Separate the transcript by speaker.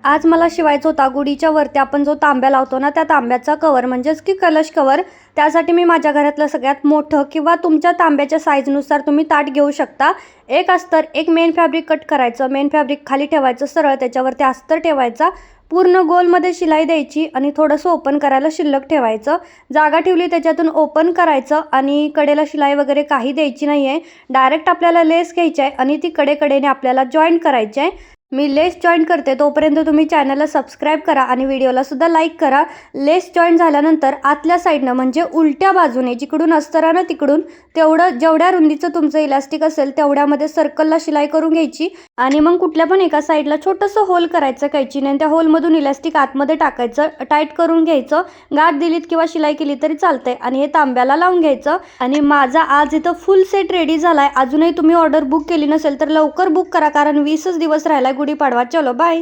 Speaker 1: आज मला शिवायचा होता गुढीच्या वरती आपण जो तांब्या लावतो ना, त्या तांब्याचा कवर म्हणजेच की कलश कवर. त्यासाठी मी माझ्या घरातलं सगळ्यात मोठं किंवा तुमच्या तांब्याच्या साईजनुसार तुम्ही ताट घेऊ शकता. एक अस्तर, एक मेन फॅब्रिक कट करायचं, मेन फॅब्रिक खाली ठेवायचं सरळ, त्याच्यावरती अस्तर ठेवायचा, पूर्ण गोलमध्ये शिलाई द्यायची आणि थोडंसं ओपन करायला शिल्लक ठेवायचं. जागा ठेवली त्याच्यातून ओपन करायचं आणि कडेला शिलाई वगैरे काही द्यायची नाही आहे. डायरेक्ट आपल्याला लेस घ्यायची आहे आणि ती कडेकडेने आपल्याला जॉईंट करायची आहे. मी लेस जॉईन करते तोपर्यंत तुम्ही चॅनलला सबस्क्राईब करा आणि व्हिडिओला सुद्धा लाईक करा. लेस जॉईन झाल्यानंतर आतल्या साईडनं म्हणजे उलट्या बाजूने जिकडून अस्तरानं तिकडून तेवढं जेवढ्या रुंदीचं तुमचं इलास्टिक असेल तेवढ्यामध्ये सर्कलला शिलाई करून घ्यायची आणि मग कुठल्या पण एका साईडला छोटंसं होल करायचं कैचीने आणि त्या होलमधून इलास्टिक आतमध्ये टाकायचं, टाईट करून घ्यायचं. गाठ दिलीत किंवा शिलाई केली तरी चालतंय आणि हे तांब्याला लावून घ्यायचं. आणि माझा आज इथं फुल सेट रेडी झालाय. अजूनही तुम्ही ऑर्डर बुक केली नसेल तर लवकर बुक करा, कारण 20च दिवस राहिलाय गुढीपाडवा. चलो बाय.